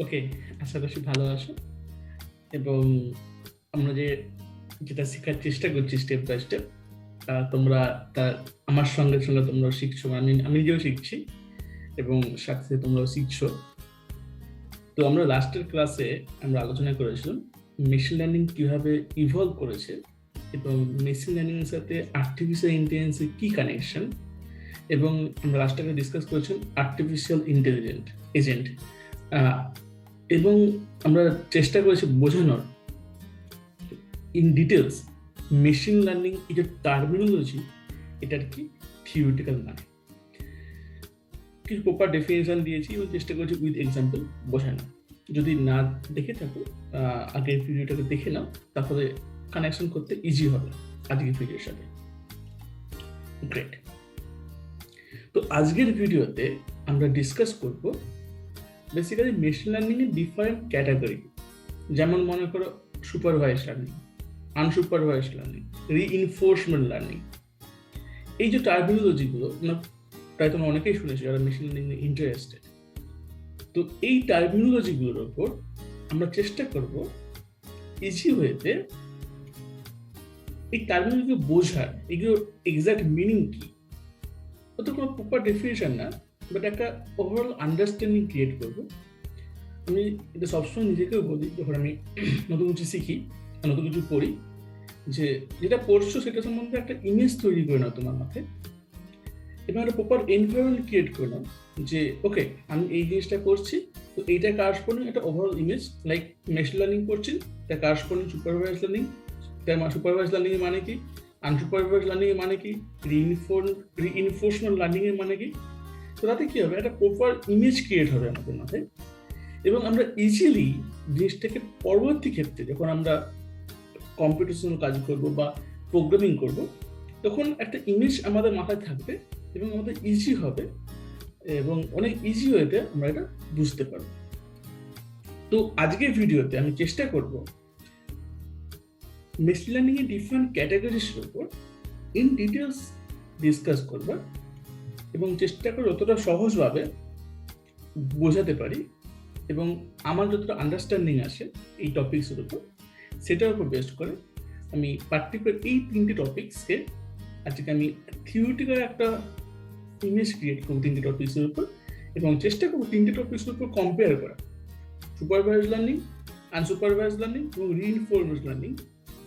ওকে, আশা করছি ভালো আছো এবং আমরা যেটা শেখার চেষ্টা করছি স্টেপ বাই স্টেপ, তোমরা তার আমার সঙ্গে সঙ্গে তোমরাও শিখছো, আমি নিজেও শিখছি এবং সাথে তোমরাও শিখছো। তো আমরা লাস্টের ক্লাসে আমরা আলোচনা করেছিলাম মেশিন লার্নিং কিভাবে ইভলভ করেছে এবং মেশিন লার্নিং এর সাথে আর্টিফিশিয়াল ইন্টেলিজেন্সের কি কানেকশন, এবং আমরা লাস্টে ডিসকাস করেছিলাম আর্টিফিশিয়াল ইন্টেলিজেন্ট এজেন্ট, এবং আমরা চেষ্টা করেছি বোঝানোর ইন ডিটেলস মেশিন লার্নিং এটা টার্মিনোলজি, এটার কি থিওরিটিক্যাল মানে কিছু প্রপার ডেফিনেশন দিয়েছি এবং চেষ্টা করেছি উইথ এক্সাম্পল বোঝানো। যদি না দেখে থাকো আগের ভিডিওটাকে দেখে নাও, তাহলে কানেকশন করতে ইজি হবে আজকের ভিডিওর সাথে। গ্রেট। তো আজকের ভিডিওতে আমরা ডিসকাস করব বেসিক্যালি মেশিন লার্নিং এর ডিফারেন্ট ক্যাটাগরি, যেমন মনে করো supervise learning, unsupervised learning, reinforcement learning. এই যে টার্মিনোলজিগুলো প্রায় তোমরা অনেকেই শুনেছো যারা মেশিন লার্নিং এ ইন্টারেস্টেড। তো এই টার্মিনোলজিগুলোর উপর আমরা চেষ্টা করব ইজি ওয়েতে এই টার্মিনোলজি বোঝার, এগুলোর এক্সাক্ট মিনিং কি। অত কোনো প্রপার ডেফিনেশন না, বাট একটা ওভারঅল আন্ডারস্ট্যান্ডিং ক্রিয়েট করবো। আমি এটা সবসময় নিজেকেও বলি যখন আমি নতুন কিছু শিখি, নতুন কিছু পড়ি, যে যেটা পড়ছো সেটা সম্বন্ধে একটা ইমেজ তৈরি করে নাও তোমার মাথায়, এবং একটা প্রপার এনভায়রনমেন্ট ক্রিয়েট করে নাও যে ওকে আমি এই জিনিসটা করছি, তো এইটা কারসপন্ডিং একটা overall image, like machine learning করছি তার কারসপন্ডিং সুপারভাইজ লার্নিং, তার সুপারভাইজ লার্নিং এর মানে কি, আনসুপারভাইজ লার্নিং এর মানে কি, রিইনফোর্সমেন্ট লার্নিং এর মানে কি। তো তাতে কি হবে, একটা প্রপার ইমেজ ক্রিয়েট হবে আমাদের মাথায়, এবং আমরা ইজিলি জিনিসটাকে পরবর্তী ক্ষেত্রে যখন আমরা কম্পিটিশনাল কাজ করব বা প্রোগ্রামিং করব, তখন একটা ইমেজ আমাদের মাথায় থাকবে এবং আমাদের ইজি হবে এবং অনেক ইজি ওয়েতে আমরা এটা বুঝতে পারব। তো আজকের ভিডিওতে আমি চেষ্টা করব মেশিন লার্নিং এর ডিফারেন্ট ক্যাটাগরিজের উপর ইন ডিটেলস ডিসকাস করবার এবং চেষ্টা করে যতটা সহজভাবে বোঝাতে পারি এবং আমার যতটা আন্ডারস্ট্যান্ডিং আসে এই টপিকসের উপর, সেটার উপর বেস্ট করে আমি পার্টিকুলার এই তিনটে টপিক্সকে আজকে আমি থিওরিটিক্যাল একটা ইমেজ ক্রিয়েট করবো তিনটে টপিক্সের উপর, এবং চেষ্টা করবো তিনটে টপিক্সের উপর কম্পেয়ার করা, সুপারভাইজ লার্নিং, আনসুপারভাইজ লার্নিং এবং রিইনফোর্সড লার্নিং।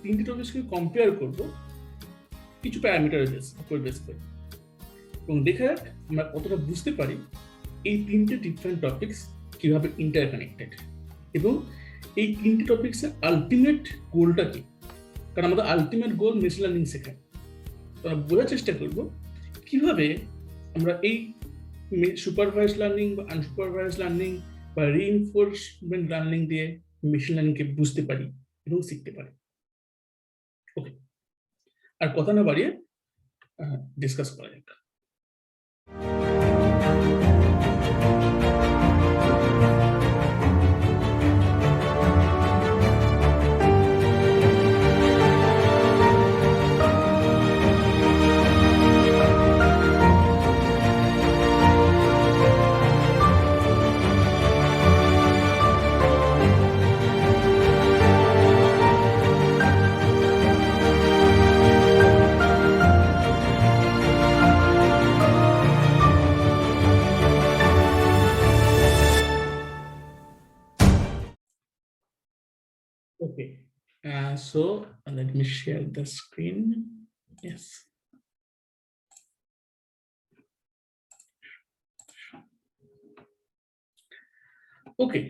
তিনটে টপিক্সকে কম্পেয়ার করবো কিছু প্যারামিটারের উপর বেস করে, এবং দেখা যাক আমরা কতটা বুঝতে পারি এই তিনটে ডিফারেন্ট টপিক্স কিভাবে ইন্টারকানেক্টেড, এবং এই তিনটে টপিক্সের আলটিমেট গোলটা কি। কারণ আমাদের আলটিমেট গোল মেশিন লার্নিং শেখা। তো আমরা বোঝার চেষ্টা করব কিভাবে আমরা এই সুপারভাইজ লার্নিং বা আনসুপারভাইজ লার্নিং বা রিইনফোর্সমেন্ট লার্নিং দিয়ে মেশিন লার্নিংকে বুঝতে পারি এবং শিখতে পারি। ওকে, আর কথা না বাড়িয়ে ডিসকাস করা যাক। Okay, so let me share the screen. Yes. ওকে,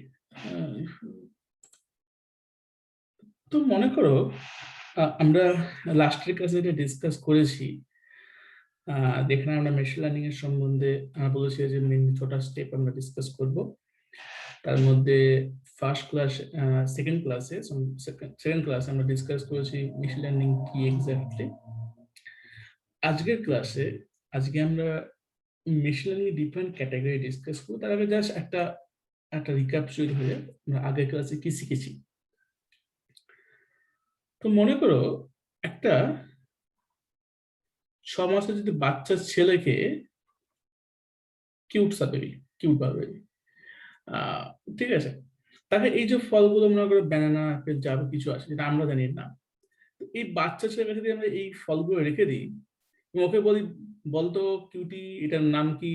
তো মনে করো আমরা লাস্টের ক্লাসে এটা ডিসকাস করেছি, যেখানে আমরা মেশিন লার্নিং এর সম্বন্ধে বলেছি যে মেইনলি 6টা স্টেপ আমরা ডিসকাস করব। তার মধ্যে ফার্স্ট ক্লাস, সেকেন্ড ক্লাসে আমরা ডিসকাস করেছি মেশিন লার্নিং কি এক্স্যাক্টলি। আজকের ক্লাসে আমরা মেশিন লার্নিং এর ডিফারেন্ট ক্যাটাগরি ডিসকাস করব। তার আগে জাস্ট একটা রিক্যাপচুলেট হয়ে আমরা আগের ক্লাসে কি শিখেছি। তো মনে করো একটা 6 মাসের যদি বাচ্চা ছেলেকে কিউট ভাবে, ঠিক আছে, তাকে এই যে ফলগুলো মনে করো ব্যানানা, আপেল, যা কিছু আছে যেটা আমরা জানি না, এই বাচ্চা ছেলের কাছে যদি আমরা এই ফলগুলো রেখে দিই, ওকে বলি বলতো কিউটি এটার নাম কি,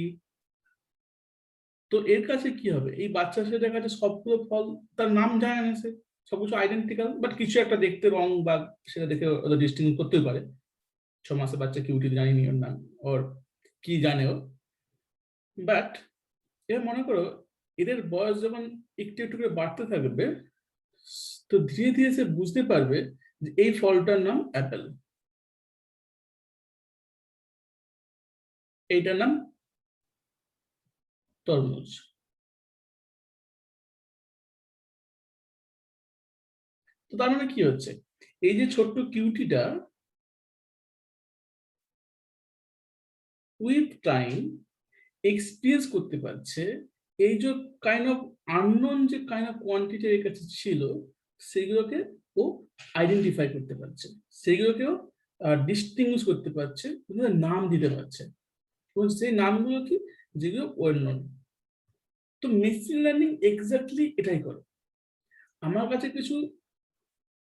তো এর কাছে কি হবে, এই বাচ্চা ছেলেটার কাছে সবগুলো ফল তার নাম জানে না, সে সবকিছু আইডেন্টিক্যাল, বাট কিছু একটা দেখতে রং বা সেটা দেখে ওরা ডিস্টিং করতেই পারে। 6 মাসের বাচ্চা কিউটি জানিনি ওর নাম, ওর কি জানে ও, বাট এবার মনে করো এদের বয়স যখন একটু একটু করে বাড়তে থাকবে, তো ধীরে ধীরে সে বুঝতে পারবে যে এই ফলটার নাম অ্যাপেল, এইটার নাম তরমুজ। তো তার মানে কি হচ্ছে, এই যে ছোট্ট কিউটিটা উইথ টাইম এক্সপিরিয়েন্স করতে পারছে এই যে কাইন্ড অফ আননোন যে কাইন্ড অফ কোয়ান্টিটি এর কাছে ছিল, সেগুলোকে ও আইডেন্টিফাই করতে পারছে, সেগুলোকেও ডিস্টিংগুইশ করতে পারছে, ওদের নাম দিতে পারছে, এবং সেই নামগুলো কি, যেগুলো ওয়েল নোন। তো মেশিন লার্নিং এক্স্যাক্টলি এটাই করে। আমার কাছে কিছু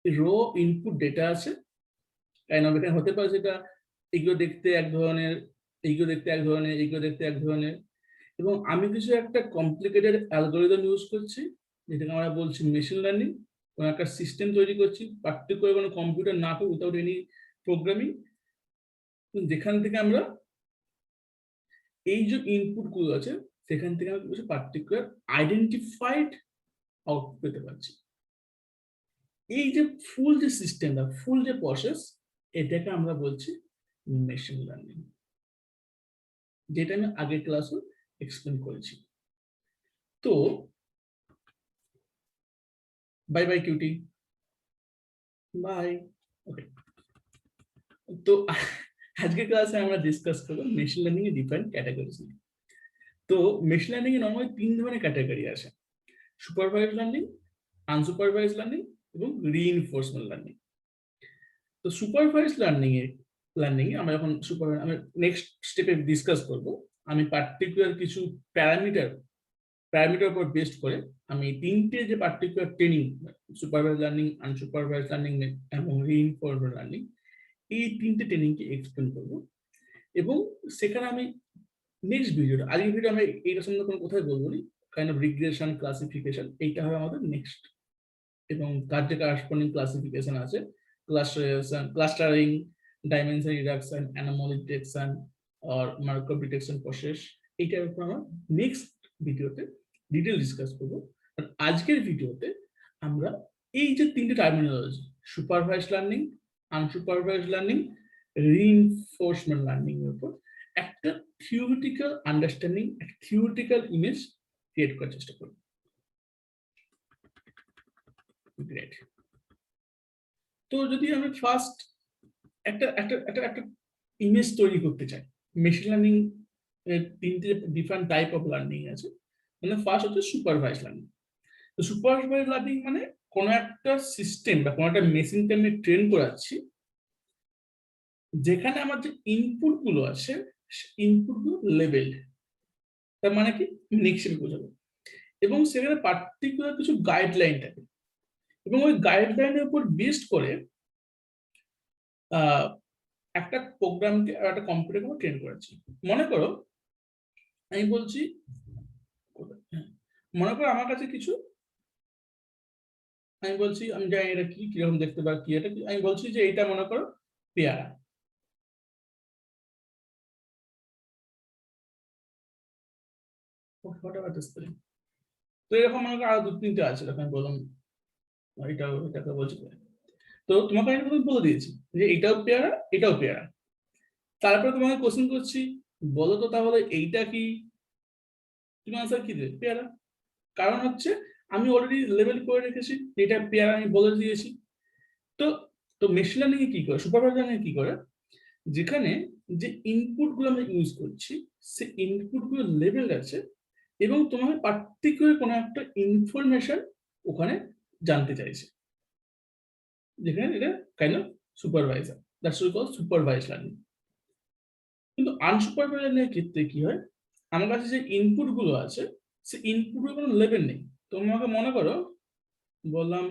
র ইনপুট ডেটা আছে, কাইন্ড অফ এখানে হতে পারে সেটা এগুলো দেখতে এক ধরনের, এইগুলো দেখতে এক ধরনের, এইগুলো দেখতে এক ধরনের, এবং আমি কিছু একটা কমপ্লিকেটেড অ্যালগোরিদম ইউজ করছি, যেটাকে আমরা বলছি মেশিন লার্নিং। কোনো একটা সিস্টেম তৈরি করছি পার্টিকুলার কোনো কম্পিউটার না করে, উইথাউট এনি প্রোগ্রামিং, যেখান থেকে আমরা এই যে ইনপুট গুলো আছে সেখান থেকে আমরা কিছু পার্টিকুলার আইডেন্টিফাইড আউটপুট পেতে পারছি। এই যে ফুল যে সিস্টেমটা, ফুল যে প্রসেস, এটাকে আমরা বলছি মেশিন লার্নিং, যেটা আমি আগের ক্লাসে এক্সপ্লেন করেছি। তো বাই বাই কিউটি, বাই। ওকে, তো আজকের ক্লাসে আমরা ডিসকাস করবো মেশিন লার্নিং এর ডিফারেন্ট ক্যাটাগরিজ নিয়ে। তো মেশিন লার্নিং এ নরমালি 3 ধরনের ক্যাটাগরি আছে: সুপারভাইজড লার্নিং, আনসুপারভাইজড লার্নিং এবং রিইনফোর্সমেন্ট লার্নিং। তো সুপারভাইজড লার্নিং এ আমরা যখন আমি নেক্সট স্টেপে ডিসকাস করব, আমি পার্টিকুলার কিছু প্যারামিটার প্যারামিটার উপর বেসড করে আমি 3টে যে particular training, supervised learning, unsupervised learning এবং রিইনফোর্সমেন্ট লার্নিং, এই 3টে ট্রেনিংকে এক্সপ্লেন করব। এবং সেখানে আমি নেক্সট ভিডিওটা, আজকের ভিডিও আমরা এইটা সম্বন্ধে কোনো কথাই বলবো না, কাইন্ড অফ রিগ্রেশন, ক্লাসিফিকেশন, এইটা হবে আমাদের নেক্সট। এবং তার যে কারেসপন্ডিং ক্লাসিফিকেশন আছে, clustering, dimension reduction, anomaly detection আর মার্কআপ ডিটেকশন প্রসেস, এইটার উপর আমরা নেক্সট ভিডিওতে ডিটেল ডিসকাস করবো। আর আজকের ভিডিওতে আমরা এই যে 3টে terminology, supervised learning, unsupervised learning, reinforcement learning এর উপর একটা থিওরিটিক্যাল আন্ডারস্ট্যান্ডিং, একটা থিওরিটিক্যাল ইমেজ ক্রিয়েট করার চেষ্টা করব। গ্রেট। তো যদি আমি ফার্স্ট একটা একটা একটা একটা ইমেজ তৈরি করতে চাই, মেশিন লার্নিং এর 3টে ডিফারেন্ট টাইপ অফ লার্নিং আছে। মানে ফার্স্ট হচ্ছে সুপারভাইজড লার্নিং। তো সুপারভাইজড লার্নিং মানে কোনো একটা সিস্টেম বা কোনো একটা মেশিনকে আমি ট্রেন করাচ্ছি, যেখানে আমার যে ইনপুট গুলো আছে, ইনপুট গুলো লেভেল, তার মানে কি নেক্সট বোঝাবো, এবং সেখানে পার্টিকুলার কিছু গাইডলাইন থাকে, এবং ওই গাইডলাইনের উপর বেসড করে একটা প্রোগ্রামকে একটা কম্পিউটারকে ট্রেন করেছি। মনে করো আমি বলছি, মনে করো আমার কাছে কিছু, আমি বলছি আমি জানি এটা কি, কিরকম দেখতে বা কি এটা, আমি বলছি যে এটা মনে করো পেয়ারা। তো এরকম মনে করো আরো 2-3টে আছে, আমি বললাম এটাকে বলছি। তো তোমাকে আমি প্রথমে বলে দিয়েছি যে এটাও পেয়ারা, এটাও পেয়ারা। তারপরে তোমাকে কোশ্চেন করছি, বলো তো তাহলে এইটা কি, তুমি আনসার কি দেবে? পেয়ারা। কারণ হচ্ছে আমি অলরেডি লেভেল করে রেখেছি, এটা পেয়ারা আমি বলে দিয়েছি। তো তো মেশিন লার্নিং এ কি করে, সুপারভাইজড লার্নিং কি করে, যেখানে যে ইনপুট গুলো আমরা ইউজ করছি, সেই ইনপুট গুলো লেভেল আছে, এবং তোমাকে পার্টিকুলার কোনো একটা ইনফরমেশন ওখানে জানতে চাইছে, যেখানে এটা kind of supervisor, that's we call supervised learning. কিন্তু আনসুপারভাইজড লার্নিং এর ক্ষেত্রে কি হয়, আমার কাছে যে ইনপুট গুলো আছে, সেই ইনপুট গুলো কোনো লেভেল নেই। তোমাকে মনে করো বললাম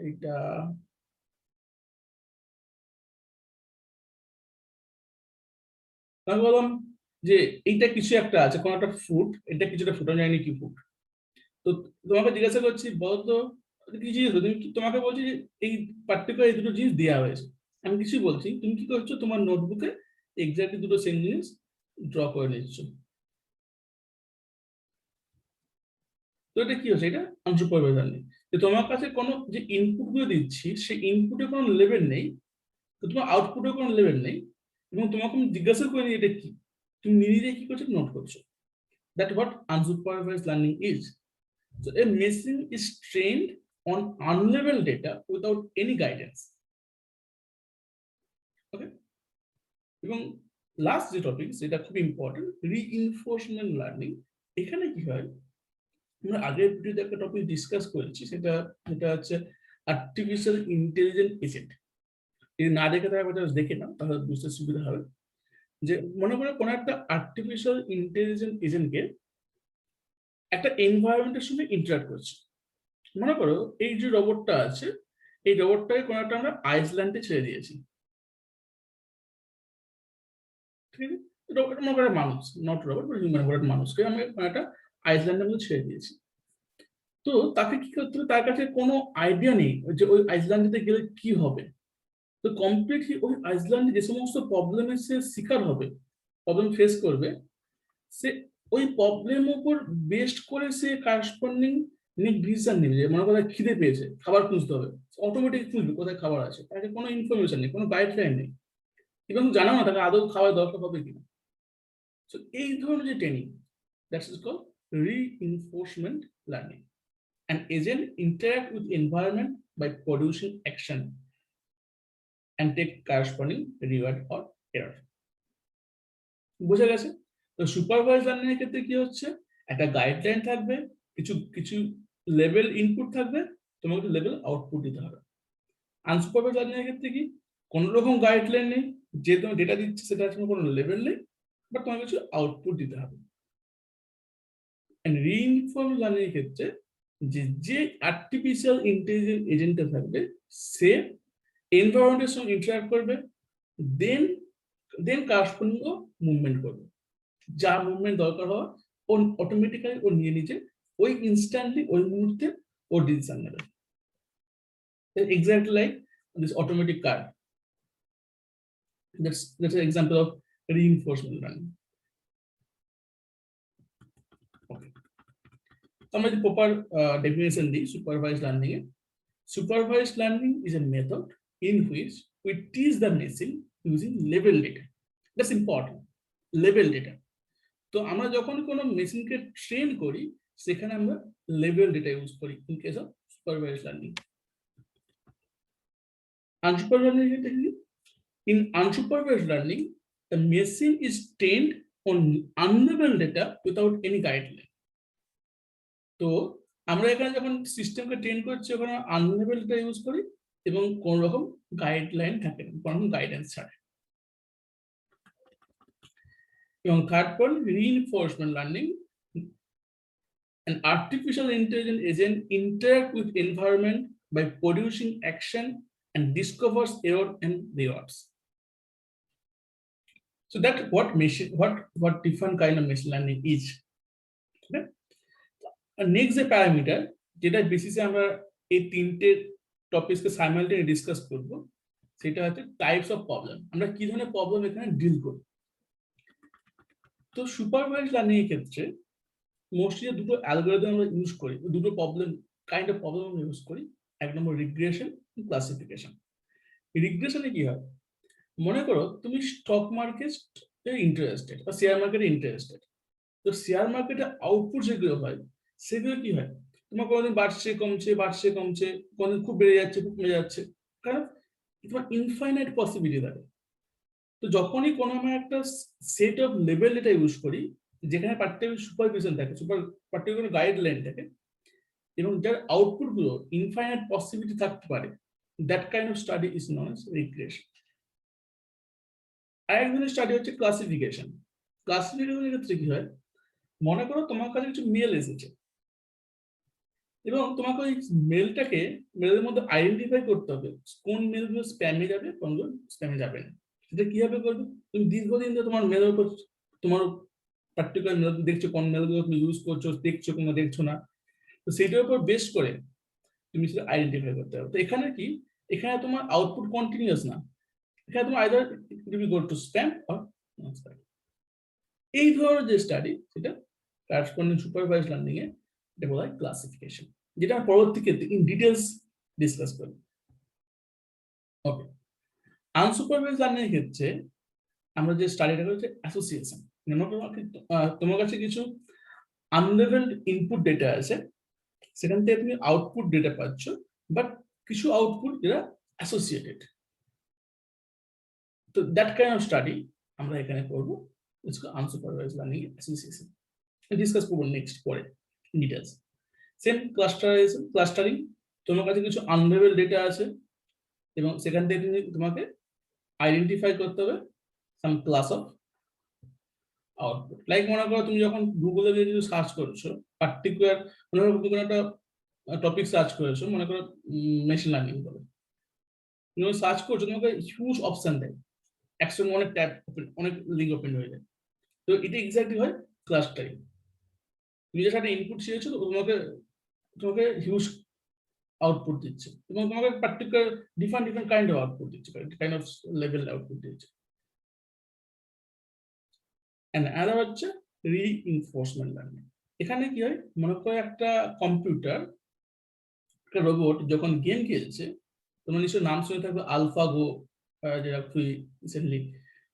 এটা আমি বললাম যে এইটা কিছু একটা আছে, কোন একটা ফুড, এটা কিছুটা ফুড, আমি জানি কি ফুড। তো তোমাকে জিজ্ঞাসা করছি বলতো কি জিনিস, তোমাকে বলছি যে এই পার্টিকুলার এই দুটো জিনিস দেওয়া হয়েছে, আমি কিছু বলছি, তুমি কি করছো তোমার নোটবুকে এক্স্যাক্টলি দুটো সেম জিনিস ড্র করে নিচ্ছ। তো এটা কি হচ্ছে, এটা আনসুপারভাইজার নেই, যে তোমার কাছে কোনো যে ইনপুট গুলো দিচ্ছি সেই ইনপুটে কোনো লেভেল নেই, তো তোমার আউটপুটে কোনো লেভেল নেই, এবং তোমাকে আমি জিজ্ঞাসা করিনি এটা কি, তুমি নিজে কি করছো নোট করছো। That what unsupervised learning is. So a machine is trained on unlabeled data without any guidance. Okay? এবং লাস্ট যে টপিক সেটা খুব ইম্পর্টেন্ট, রিইনফোর্সমেন্ট লার্নিং। এখানে কি হয়, আমরা আগের ভিডিওতে একটা টপিক ডিসকাস করেছি, সেটা হচ্ছে আর্টিফিশিয়াল ইন্টেলিজেন্ট এজেন্ট। যদি না দেখে থাকবে তাহলে দেখে নাও, তাহলে বুঝতে সুবিধা হবে। যে মনে করে কোনো একটা আর্টিফিশিয়াল ইন্টেলিজেন্ট এজেন্টকে একটা এনভায়রনমেন্টের সঙ্গে ইন্টারাক্ট করছে। মনে করো এই যে রোবটটা আছে, এই রোবটটাকে কোনো একটা আমরা আইসল্যান্ডে ছেড়ে দিয়েছি, ঠিক আছে। রোবট মনে করে মানুষ, নট রোবট বাট হিউম্যান, করে মানুষকে আমি একটা আইসল্যান্ডের মধ্যে ছেড়ে দিয়েছি। তো তাকে কি করতে হবে, তার কাছে কোনো আইডিয়া নেই যে ওই আইসল্যান্ডে গেলে কি হবে। তো কমপ্লিটলি ওই আইসল্যান্ডে যে সমস্ত প্রবলেমের সে শিকার হবে, প্রবলেম ফেস করবে, সে ওই প্রবলেম উপর বেস্ট করে সে কারেসপন্ডিং ডিসিশন নেবে। যে মনে করে খিদে পেয়েছে, খাবার খুঁজতে হবে, অটোমেটিক খুঁজবে কোথায় খাবার আছে, তাকে কোনো ইনফরমেশন নেই, কোনো গাইডলাইন নেই, এবং জানা না তাকে আদৌ খাওয়ার দরকার হবে কিনা। তো এই ধরনের যে training, that's is called reinforcement learning. An agent interact with environment by producing action and take corresponding reward or error. বুঝা গেছে? তো সুপারভাইজ লার্নিং এর ক্ষেত্রে কি হচ্ছে, একটা গাইডলাইন থাকবে, কিছু কিছু লেভেল ইনপুট থাকবে, তোমাকে লেভেল আউটপুট দিতে হবে। আনসুপারভাইজ লার্নিং এর ক্ষেত্রে কি, কোন রকম গাইডলাইন নেই, যে তোমার ডেটা দিচ্ছে সেটা কোনো লেভেল নেই, বাট তোমাকে কিছু আউটপুট দিতে হবে। রিইনফর্ম লার্নিং এর ক্ষেত্রে যে আর্টিফিশিয়াল ইন্টেলিজেন্স এজেন্টটা থাকবে, সে এনভায়রনমেন্টের সঙ্গে ইন্টারঅ্যাক্ট করবে, দেন দেন কারেসপন্ডিং মুভমেন্ট করবে, যা মুভমেন্ট দরকার হয় ও অটোমেটিক্যালি ও নিয়ে নিজে ওই ইনস্ট্যান্টলি ওই মুহূর্তে ও ডিসিশন নেবে। Exactly like this automatic car. That's an example of reinforcement learning. Okay. আমরা যে প্রপার ডেফিনেশন দিই supervised learning A, supervised learning is a method in which we teach the machine using label data. That's important. Label data. তো আমরা যখন কোনো মেশিনকে train করি, সেখানে আমরা লেভেল ডেটা ইউজ করি in case of supervised learning. Unsupervised learning, in unsupervised learning, the machine is trained on unlabeled data without any guideline. তো আমরা এখানে যখন সিস্টেমকে ট্রেন করছি, ওখানে আনলেবেল ডেটা ইউজ করি এবং কোন রকম গাইডলাইন থাকে না, কোন রকম গাইডেন্স ছাড়া। এবং third point, reinforcement learning, an artificial intelligence agent interact with environment by producing action and discovers error and rewards. So that what different kind of machine learning is. Okay? Next যে parameter, যেটা বেসিসে আমরা এই তিনটে টপিককে simultaneously discuss করব, সেটা হচ্ছে types of problem. আমরা কি ধরনের প্রবলেম এখানে ডিল করি। তো সুপারভাইজড লার্নিং এর ক্ষেত্রে মোস্টলি দুটো অ্যালগরিদম আমরা ইউজ করি, দুটো প্রবলেম কাইন্ড অফ প্রবলেম আমরা ইউজ করি। এক নম্বর রিগ্রেশন, ক্লাসিফিকেশন। রিগ্রেশনে কি হয়, মনে করো তুমি স্টক মার্কেটে ইন্টারেস্টেড বা শেয়ার মার্কেটে ইন্টারেস্টেড। তো শেয়ার মার্কেটে আউটপুট যেগুলো হয়, সেগুলো কি হয়, তোমার কোনোদিন বাড়ছে কমছে, বাড়ছে কমছে, কোনোদিন খুব বেড়ে যাচ্ছে, খুব কমে যাচ্ছে, কারণ তোমার ইনফাইনাইট পসিবিলিটি থাকে। তো যখনই কোনো আমরা একটা set of level data use করি, যেখানে পার্টিকুলার সুপারভিশন থাকে, পার্টিকুলার গাইডলাইন থাকে, এবং যার আউটপুট গুলো ইনফাইনাইট পসিবিলিটি থাকতে পারে, that kind of study is known as regression. আরেক ধরনের স্টাডি হচ্ছে ক্লাসিফিকেশন। ক্লাসিফিকেশনের ক্ষেত্রে কি হয়, মনে করো তোমার কাছে কিছু মেল এসেছে এবং তোমাকে ওই মেলের মধ্যে আইডেন্টিফাই করতে হবে কোন মেলগুলো স্প্যামে যাবে, কোনগুলো স্প্যামে যাবে না। সেটা কিভাবে করবে? তুমি দীর্ঘদিন ধরে তোমার মেলের উপর তোমার পার্টিকুলার মেল দেখছো, কোন মেলগুলো তুমি ইউজ করছো, দেখছো কোনো দেখছো না, তো সেটার উপর বেস করে তুমি সেটা আইডেন্টিফাই করতে হবে। তো এখানে কি, এখানে তোমার আউটপুট কন্টিনিউয়াস না, এখানে তোমার either it will go to spam or not spam. এই ধরনের যে স্টাডি সেটা কারেসপন্ডিং সুপারভাইজড লার্নিং এ এটা বলা হয় ক্লাসিফিকেশন, যেটা পরবর্তী ক্ষেত্রে ইন ডিটেলস ডিসকাস করব। ওকে, আনসুপারভাইজড লার্নিং এর ক্ষেত্রে আমরা যে স্টাডিটা করছি অ্যাসোসিয়েশন। তোমার কাছে কিছু আনলেভেলড ইনপুট ডেটা আছে, সেখান থেকে তুমি আউটপুট ডেটা পাচ্ছ, বাট কিছু আউটপুট যেটা অ্যাসোসিয়েটেড। তো দ্যাট কাইন্ড অফ স্টাডি আমরা এখানে করবো, আনসুপারভাইজড লার্নিং অ্যাসোসিয়েশন ডিসকাস করবো নেক্সট পরে ডিটেলস। সেম ক্লাস্টারিং, তোমার কাছে কিছু আনলেভেলড ডেটা আছে এবং সেখান থেকে তোমাকে আইডেন্টিফাই করতে হবে সাম ক্লাস অফ আউটপুট। লাইক মনে করো তুমি যখন গুগলে যদি সার্চ করছো পার্টিকুলার কোনো একটা টপিক সার্চ করেছো, মনে করো মেশিন লার্নিং বলে, তুমি সার্চ করছো, তোমাকে হিউজ অপশন দেয়, একসঙ্গে অনেক ট্যাব অনেক লিঙ্ক ওপেন হয়ে যায়। তো এটা এক্স্যাক্টলি হয় ক্লাস্টারিং। তুমি যেটা একটা ইনপুট চেয়েছো, তো তোমাকে তোমাকে হিউজ আউটপুট দিচ্ছে এবং তোমাকে particular different kind of output দিচ্ছে, কাইন্ড অফ লেভেল আউটপুট দিচ্ছে। এন্ড আরেকটা হচ্ছে রিইনফোর্সমেন্ট লার্নিং। এখানে কি হয়, মনে করো একটা কম্পিউটার, একটা রোবট যখন গেম খেলছে, তোমার নিশ্চয় নাম শুনে থাকবে আলফাগো, যেটা খুবই রিসেন্টলি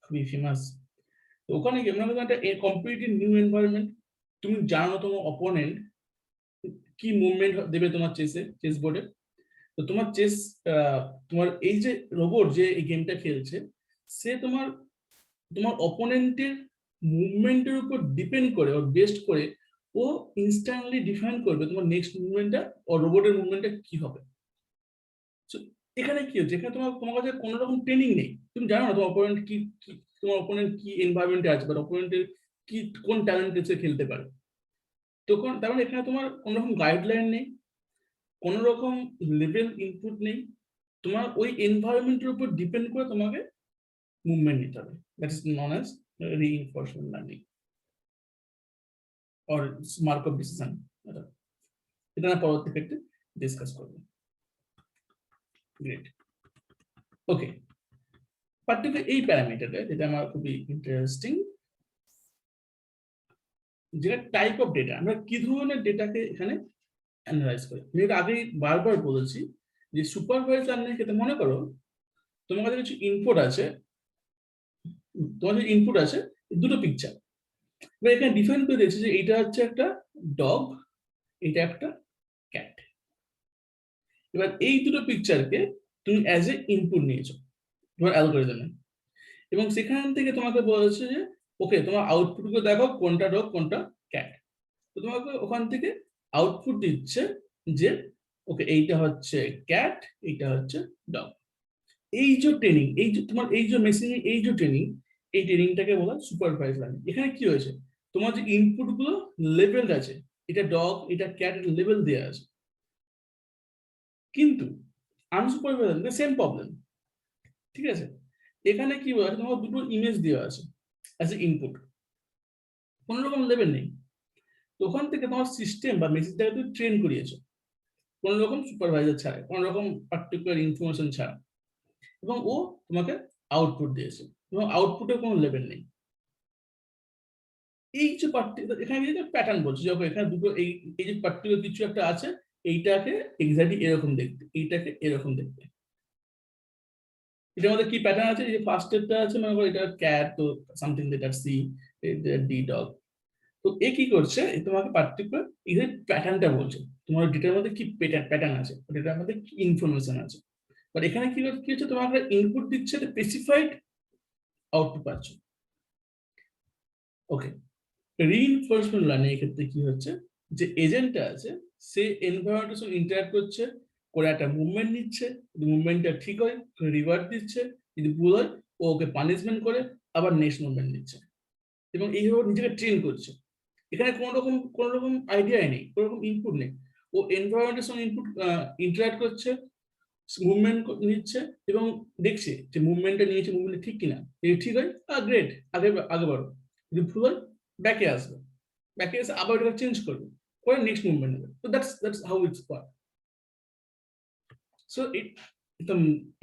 খুবই ফেমাস। তো ওখানে গেম একটা কম্পিটিটিভ নিউ এনভায়রনমেন্ট, তুমি জানো তোমার অপোনেন্ট কি মুভমেন্ট দেবে তোমার চেস বোর্ডে। তো তোমার তোমার এই যে রোবট যে এই গেমটা খেলছে, সে তোমার তোমার অপোনেন্টের মুভমেন্টের উপর ডিপেন্ড করে ও বেস্ট করে ও ইনস্ট্যান্টলি ডিফাইন করবে তোমার নেক্সট মুভমেন্টটা ও রোবটের মুভমেন্টটা কি হবে। এখানে কি হচ্ছে, এখানে তোমার কাছে কোনো রকম ট্রেনিং নেই, তুমি জানো না তোমার অপোনেন্ট কি, তোমার অপোনেন্ট কি এনভায়রনমেন্টে আছে বা অপোনেন্টের কি কোন ট্যালেন্ট এসে খেলতে পারে। তখন তার মানে এখানে তোমার কোনো রকম গাইডলাইন নেই, কোনো রকম লেভেল ইনপুট নেই, তোমার ওই এনভায়রনমেন্টের উপর ডিপেন্ড করে তোমাকে মুভমেন্ট নিতে হবে। That is known as reinforcement learning or markup decision. এটা না পরবর্তী ক্ষেত্রে ডিসকাস করবো। গ্রেট। ওকে, পার্টিকুলার এই প্যারামিটারটা যেটা আমার খুবই ইন্টারেস্টিং, যেটা টাইপ অফ ডেটা, আমরা কি ধরনের ডেটাকে এখানে অ্যানালাইজ করি। আমি এটা আগেই বারবার বলেছি যে সুপারভাইজ লার্নিং ক্ষেত্রে মনে করো তোমার কাছে কিছু ইনপুট আছে, দুটো পিকচার, এখানে ডিফাইন করে দিয়েছে যে এটা হচ্ছে একটা ডগ, এটা একটা ক্যাট। এবার এই দুটো পিকচারকে তুমি অ্যাজ এ ইনপুট নিয়েছো তোমার অ্যালগরিদমে, এবং সেখান থেকে তোমাকে বলেছে যে ওকে তোমার আউটপুট গুলো দেখো কোনটা ডগ কোনটা ক্যাট। তো তোমাকে ওখান থেকে আউটপুট দিচ্ছে যে ওকে এইটা হচ্ছে ক্যাট, এইটা হচ্ছে ডগ। এই যে ট্রেনিং, এই যে তোমার এই যে মেশিন, এই যে ট্রেনিং, এই ট্রেনিংটাকে বলা সুপারভাইজ লার্নিং। এখানে কি হয়েছে, তোমার যে ইনপুট গুলো লেভেল আছে, এটা ডগ এটা ক্যাট লেভেল দেওয়া আছে, কিন্তু আনসুপারভাইজ লার্নিং সেম প্রবলেম। ঠিক আছে, এখানে কি বলা আছে, তোমার দুটো ইমেজ দেওয়া আছে অ্যাজ এ ইনপুট, কোনো রকম লেভেল নেই। তো ওখান থেকে তোমার সিস্টেম বা মেশিনটাকে তুমি ট্রেন করিয়েছো কোন রকম সুপারভাইজার ছাড়া, কোন রকম পার্টিকুলার ইনফরমেশন ছাড়া, এবং ও তোমাকে আউটপুট দিয়েছে এবং আউটপুটের কোনো লেভেল নেই। এই যে এখানে প্যাটার্ন বলছে যে এখানে দুটো এই যে পার্টিকুলার কিছু একটা আছে, এইটাকে এক্স্যাক্টলি এরকম দেখতে, এইটাকে এরকম দেখতে। এটার মধ্যে কি প্যাটার্ন আছে, যে ফার্স্ট স্টেপটা আছে মনে করো এটা ক্যাট, তো something letter C, D dog. তো এ কি করছে, তোমাকে পার্টিকুলার এই যে প্যাটার্নটা বলছে তোমার ডেটার মধ্যে কি প্যাটার্ন আছে, ডেটার মধ্যে কি ইনফরমেশন আছে। বাট এখানে কি হচ্ছে, তোমাকে ইনপুট দিচ্ছে স্পেসিফাইড আউটপুট পাচ্ছ। ওকে, রিইনফোর্সমেন্ট লার্নিং এর ক্ষেত্রে কি হচ্ছে, যে এজেন্টটা আছে সে এনভায়রনমেন্টের সঙ্গে ইন্টারঅ্যাক্ট করছে, করে একটা মুভমেন্ট নিচ্ছে, যদি মুভমেন্টটা ঠিক হয় রিওয়ার্ড দিচ্ছে, যদি ভুল হয় ও ওকে পানিশমেন্ট করে আবার নেক্সট মুভমেন্ট নিচ্ছে, এবং এইভাবে নিজেকে ট্রেন করছে। এখানে কোনো রকম আইডিয়াই নেই, কোনো রকম ইনপুট নেই। ও এনভায়রনমেন্টের সঙ্গে ইনপুট ইন্টারঅ্যাক্ট করছে, মুভমেন্ট নিচ্ছে এবং দেখছে যে মুভমেন্টটা নিয়েছে, মুভমেন্ট ঠিক কিনা। যদি ঠিক হয় গ্রেট, আগে আগে বাড়ো। যদি ভুল হয় ব্যাকে আসবে, ব্যাকে এসে আবার এটা চেঞ্জ করবে, করে নেক্সট মুভমেন্ট নেবে। তো that's how it's work. So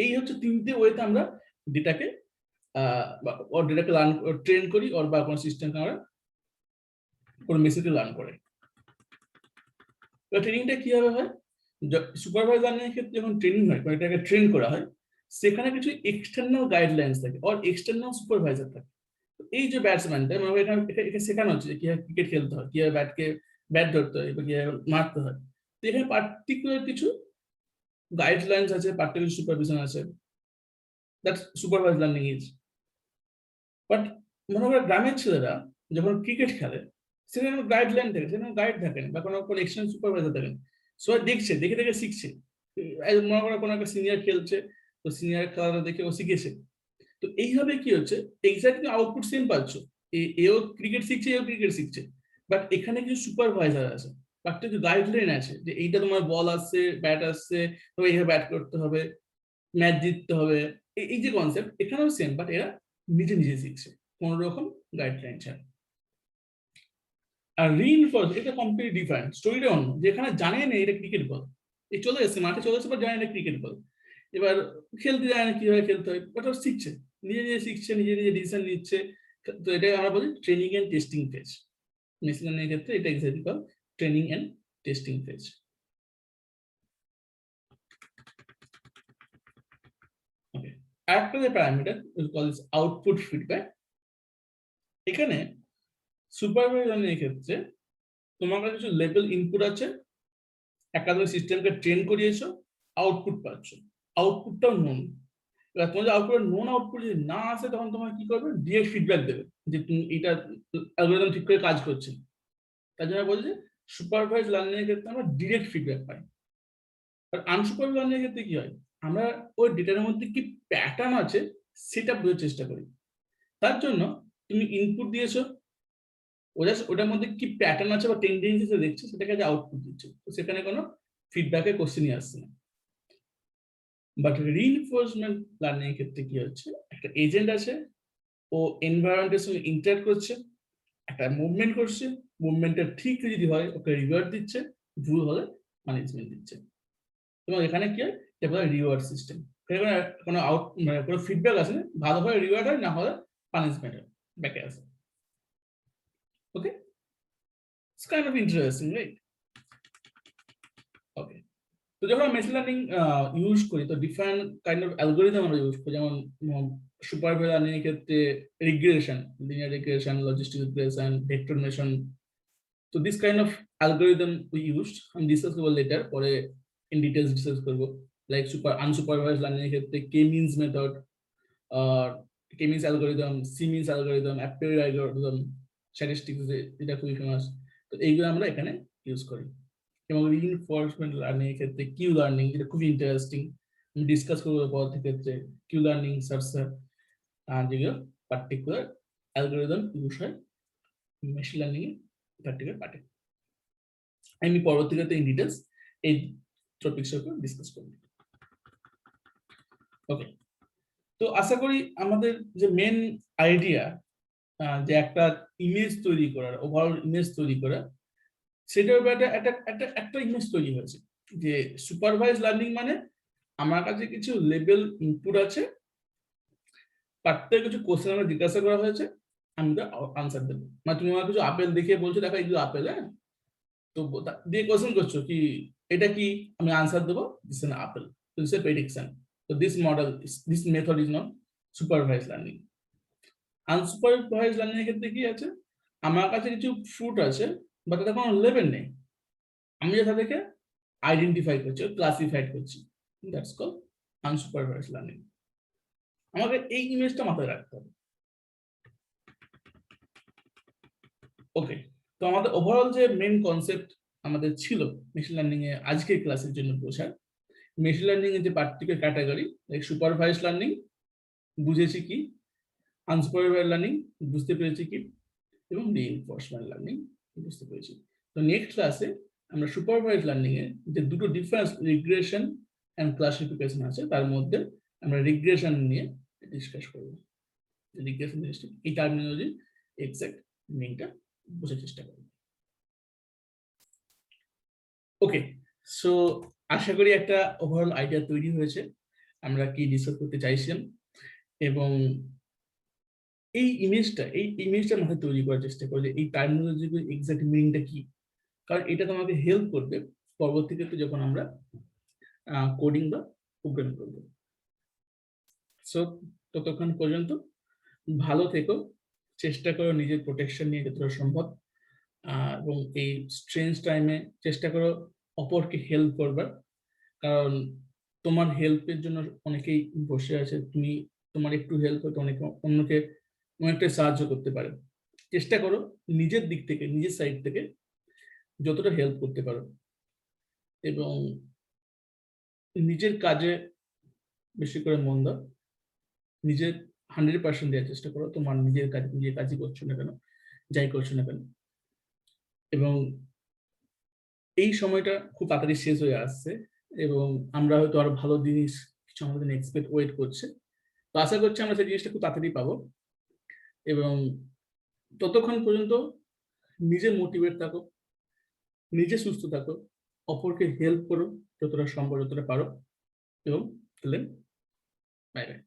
এই হচ্ছে তিনটে ওয়েতে আমরা ডেটাকে ডেটাকে লার্ন ট্রেন করি, অর বা কোনো সিস্টেমকে আমরা কোনো মেসেজকে লার্ন করে। তো ট্রেনিংটা কিভাবে হয়? সুপারভাইজ লার্নিংয়ের ক্ষেত্রে যখন ট্রেনিং হয়, এটাকে ট্রেন করা হয়, সেখানে কিছু এক্সটার্নাল গাইডলাইন্স থাকে অর এক্সটার্নাল সুপারভাইজার থাকে। এই যে ব্যাটসম্যান, এখানে শেখানো হচ্ছে যে কিভাবে ক্রিকেট খেলতে হয়, কিভাবে ব্যাট ধরতে হয় বা কিভাবে মারতে হয়। তো এখানে পার্টিকুলার কিছু গাইডলাইন্স আছে, পার্টিকুলার সুপারভিশন আছে। That's supervise learning is. But মনে করো গ্রামের ছেলেরা যখন ক্রিকেট খেলে, সেখানে গাইডলাইন থাকে, সেখানে গাইড থাকেন বা কোনো এক্সটার্নাল সুপারভাইজার থাকেন। সবাই দেখছে, দেখে দেখে শিখছে। মনে করো কোনো একটা সিনিয়র খেলছে, তো সিনিয়র খেলাটা দেখে ও শিখেছে। তো এইভাবে কি হচ্ছে, এক্স্যাক্টলি আউটপুট সেম পাচ্ছ, এও ক্রিকেট শিখছে, এও ক্রিকেট শিখছে। বাট এখানে কিছু সুপারভাইজার আছে, একটা কিছু গাইডলাইন আছে যে এইটা তোমার বল আসছে, ব্যাট আসছে, তবে এইভাবে ব্যাট করতে হবে, ম্যাচ জিততে হবে। এই যে কনসেপ্ট এখানেও সেম, বাট এরা নিজে নিজে শিখছে কোনো রকম গাইডলাইন ছাড়া। আর রিইনফোর্স এটা কমপ্লিটলি ডিফারেন্ট, স্টোরিটা অন্য। যেখানে জানে না এটা ক্রিকেট বল, এই চলে এসছে মাঠে চলে এসছে, বাট জানে না ক্রিকেট বল, এবার খেলতে জানে না কিভাবে খেলতে হয়, বাট ও শিখছে, নিজে নিজে শিখছে, নিজে নিজে ডিসিশন নিচ্ছে। তো এটাই আমরা বলি training and testing phase. Machine learning এর ক্ষেত্রে এটা exactly call training and testing phase. Okay, আরেকটা যে parameter call is output feedback. এখানে সুপারভাইজ লার্নিং এর ক্ষেত্রে তোমার কাছে কিছু লেভেল ইনপুট আছে, একাধিক সিস্টেমকে ট্রেন করিয়েছো, আউটপুট পাচ্ছ, আউটপুটটাও নোন। এবার তোমার যে আউটপুট নোন আউটপুট যদি না আসে, তখন তোমার কি করবে, ডিরেক্ট ফিডব্যাক দেবে যে তুমি এটা অ্যালগরিদম ঠিক করে কাজ করছে। তার জন্য বলছে সুপারভাইজ লার্নিং এর ক্ষেত্রে আমরা ডিরেক্ট ফিডব্যাক পাই। আর আনসুপারভাইজ লার্নিং এর ক্ষেত্রে কি হয়, আমরা ওই ডেটার মধ্যে কি প্যাটার্ন আছে সেটা বোঝার চেষ্টা করি। তার জন্য তুমি ইনপুট দিয়েছো, ওটার মধ্যে কি প্যাটার্ন আছে বা টেন্ডেন্সি দেখছে, সেটাকে যে আউটপুট দিচ্ছে, তো সেখানে কোনো ফিডব্যাকের কোশ্চেনই আসছে না। বাট রিইনফোর্সমেন্ট লার্নিং এর ক্ষেত্রে কি হচ্ছে, একটা এজেন্ট আছে, ও এনভায়রনমেন্টের সঙ্গে ইন্টারঅ্যাক্ট করছে, একটা মুভমেন্ট করছে, মুভমেন্টটা ঠিক যদি হয় ওকে রিওয়ার্ড দিচ্ছে, ভুল হলে পানিশমেন্ট দিচ্ছে। এবং এখানে কি হয়, এটা বলে রিওয়ার্ড সিস্টেম। কোনো মানে কোনো ফিডব্যাক আসে না, ভালো হলে রিওয়ার্ড হয়, না হলে পানিশমেন্ট হয়, ব্যাকে আসে। Okay, it's kind of interesting, right? Okay, তো যখন মেশিন লার্নিং ইউজ করি, তো ডিফারেন্ট কাইন্ড অফ অ্যালগরিদম আমরা ইউজ করি। যেমন সুপারভাইজ লার্নিং এর ক্ষেত্রে regression, linear regression, logistic regression, vector machine. তো this kind of algorithm we used, আমি ডিসকাস করবো লেটার, পরে ইন ডিটেলস ডিসকাস করবো। লাইক আনসুপারভাইজ লার্নিং এর ক্ষেত্রে K means method, K means algorithm, C means algorithm, apriori algorithm, statistics যেটা খুবই famous. তো এইগুলো আমরা এখানে ইউজ করি। এবং রিইনফোর্সমেন্ট লার্নিং এর ক্ষেত্রে কিউ লার্নিং, যেটা খুবই ইন্টারেস্টিং, আমি ডিসকাস করবো পরবর্তী ক্ষেত্রে। কিউ লার্নিং সার্চার, যেগুলো পার্টিকুলার অ্যালগরিদম ইউজ হয় মেশিন লার্নিং এর পার্টিকুলার পার্টে। আমি পরবর্তী ক্ষেত্রে ইন ডিটেলস এই টপিকসের উপর ডিসকাস করব। ওকে, তো আশা করি আমাদের যে মেন আইডিয়া, যে একটা ইমেজ তৈরি করার, ওভারঅল ইমেজ তৈরি করা, সেটার ব্যাপারে একটা ইমেজ তৈরি হয়েছে যে সুপারভাইজ লার্নিং মানে আমার কাছে কিছু লেভেল ইনপুট আছে, তার থেকে কিছু কোশ্চেন আমার জিজ্ঞাসা করা হয়েছে, আমি তো আনসার দেবো। মানে তুমি আমার কিছু আপেল দেখে বলছো দেখো এইগুলো আপেল, হ্যাঁ, তো দিয়ে কোশ্চেন করছো কি এটা কি, আমি আনসার দেবো দিস এন আপেল, তো দিস এ প্রেডিকশন। তো this model, this method is not supervise learning. Unsupervised learning এর ক্ষেত্রে কি আছে, আমার কাছে কিছু ফ্রুট আছে, বাট তাদের কোনো লেভেল নেই, আমি যে তাদেরকে আইডেন্টিফাই করছি, ক্লাসিফাইড করছি, দ্যাটস কল আনসুপারভাইজ লার্নিং। আমাকে এই ইমেজটা মাথায় রাখতে হবে। ওকে, তো আমাদের ওভারঅল যে মেন কনসেপ্ট আমাদের ছিল মেশিন লার্নিং এ আজকের ক্লাসের জন্য বোঝার, মেশিন লার্নিং এর যে particular category, like supervise learning বুঝেছি কি, আনসুপারভাইজ লার্নিং বুঝতে পেরেছি কি, এবং রিইনফোর্সমেন্ট লার্নিং বুঝতে পেরেছি। তো নেক্সট ক্লাসে আমরা সুপারভাইজ লার্নিং এর যে দুটো ডিফারেন্স রিগ্রেশন এন্ড ক্লাসিফিকেশন আছে তার মধ্যে আমরা রিগ্রেশন নিয়ে ডিসকাস করব। রিগ্রেশন জিনিসটা এই টার্মিনোলজি এক্সাক্ট মিনিংটা বোঝার চেষ্টা করব। ওকে, সো আশা করি একটা ওভারঅল আইডিয়া তৈরি হয়েছে আমরা কি ডিসকাস করতে চাইছিলাম, এবং এই ইমেজটা মাথায় তৈরি করার চেষ্টা করলে এই টার্মিনোলজির এক্সাক্ট মিনিংটা কি, কারণ এটা তোমাকে হেল্প করবে পরবর্তীতে যখন আমরা কোডিং বা প্রোগ্রাম করব। সো ততক্ষণ পর্যন্ত ভালো থেকো, চেষ্টা করো নিজের প্রোটেকশন নিয়ে যতটা সম্ভব, এবং এই স্ট্রেঞ্জ টাইমে চেষ্টা করো অপরকে হেল্প করবার, কারণ তোমার হেল্পের জন্য অনেকেই বসে আছে, তুমি তোমার একটু হেল্প হতে অনেকে অন্যকে অনেকটা সাহায্য করতে পারে। চেষ্টা করো নিজের দিক থেকে, নিজের সাইড থেকে যতটা হেল্প করতে পারো, এবং নিজের কাজে বেশি করে মন দাও, নিজের 100% দেওয়ার চেষ্টা করো, তোমার নিজের কাজ নিজে কাজই করছো না কেন, যাই করছো না কেন। এবং এই সময়টা খুব তাড়াতাড়ি শেষ হয়ে আসছে, এবং আমরা হয়তো আরো ভালো জিনিস কিছু আমাদের এক্সপেক্ট ওয়েট করছে। তো আশা করছি আমরা সেই জিনিসটা খুব তাড়াতাড়ি পাবো, এবং ততক্ষণ পর্যন্ত নিজে মোটিভেট থাকো, নিজে সুস্থ থাকো, অপরকে হেল্প করো যতটা সম্ভব, যতটা পারো, এবং তাহলে বাই বাই।